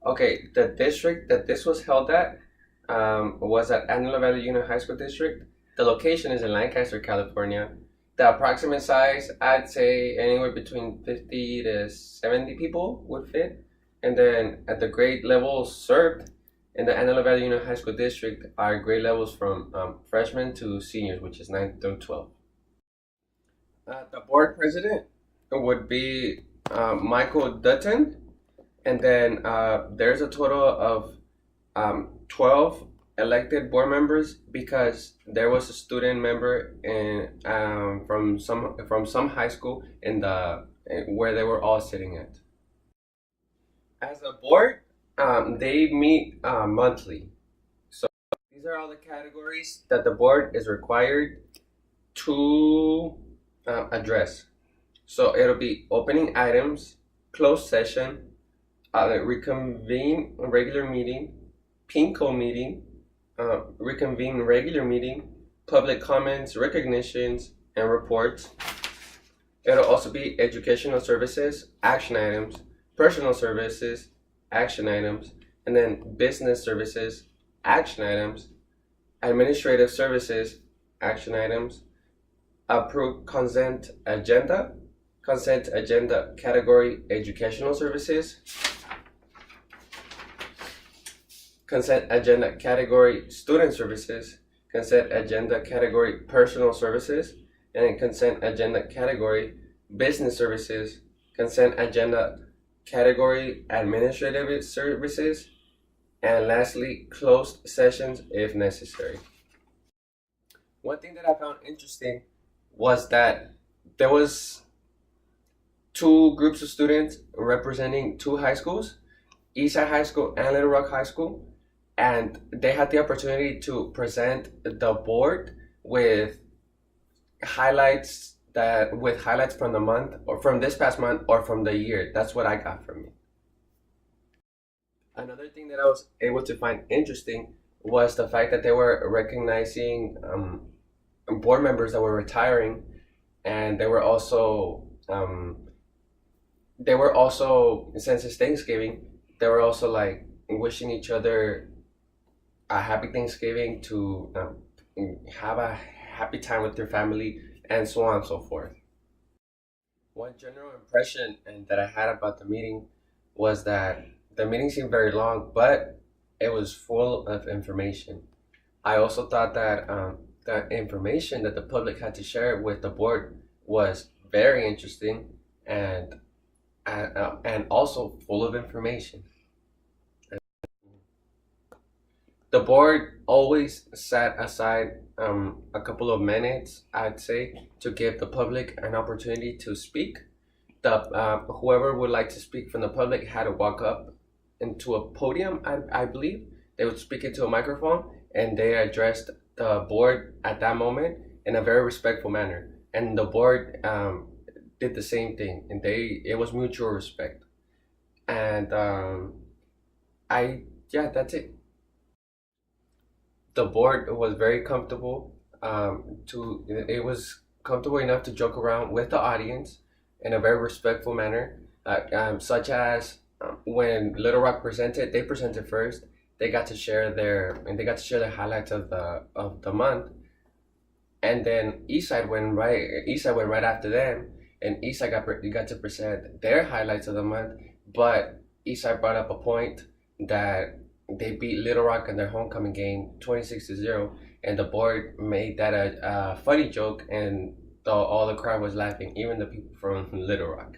Okay, the district that this was held at was at Antelope Valley Union High School District. The location is in Lancaster, California. The approximate size, I'd say anywhere between 50 to 70 people would fit. And then at the grade levels served in the Antelope Valley Union High School District are grade levels from freshmen to seniors, which is 9 through 12. The board president would be Michael Dutton, and then there's a total of 12 elected board members because there was a student member in from some high school in the where they were all sitting at. As a board, they meet monthly. So these are all the categories that the board is required to address. So it'll be opening items, closed session, reconvene regular meeting, PINCO meeting, reconvene regular meeting, public comments, recognitions, and reports. It'll also be educational services, action items, personal services, action items, and then business services, action items, administrative services, action items, approved consent agenda category educational services, consent agenda category student services, consent agenda category personal services, and consent agenda category business services, consent agenda category administrative services, and lastly, closed sessions if necessary. One thing that I found interesting was that there was two groups of students representing two high schools, Eastside High School and Little Rock High School, and they had the opportunity to present the board with highlights from the month or from this past month or from the year. That's what I got from it. Another thing that I was able to find interesting was the fact that they were recognizing board members that were retiring, and they were also since it's Thanksgiving, they were also like wishing each other a happy Thanksgiving to have a happy time with their family and so on and so forth. One general impression and that I had about the meeting was that the meeting seemed very long, but it was full of information. I also thought that the information that the public had to share with the board was very interesting and also full of information. The board always set aside a couple of minutes, I'd say, to give the public an opportunity to speak. Whoever would like to speak from the public had to walk up into a podium, I believe. They would speak into a microphone and they addressed the board at that moment in a very respectful manner. And the board did the same thing, and it was mutual respect. And that's it. The board was very comfortable. It was comfortable enough to joke around with the audience in a very respectful manner, such as when Little Rock presented, they presented first. They got to share their highlights of the month, and then Eastside went right after them, and Eastside got to present their highlights of the month. But Eastside brought up a point that they beat Little Rock in their homecoming game 26-0, and the board made that a funny joke, and all the crowd was laughing, even the people from Little Rock.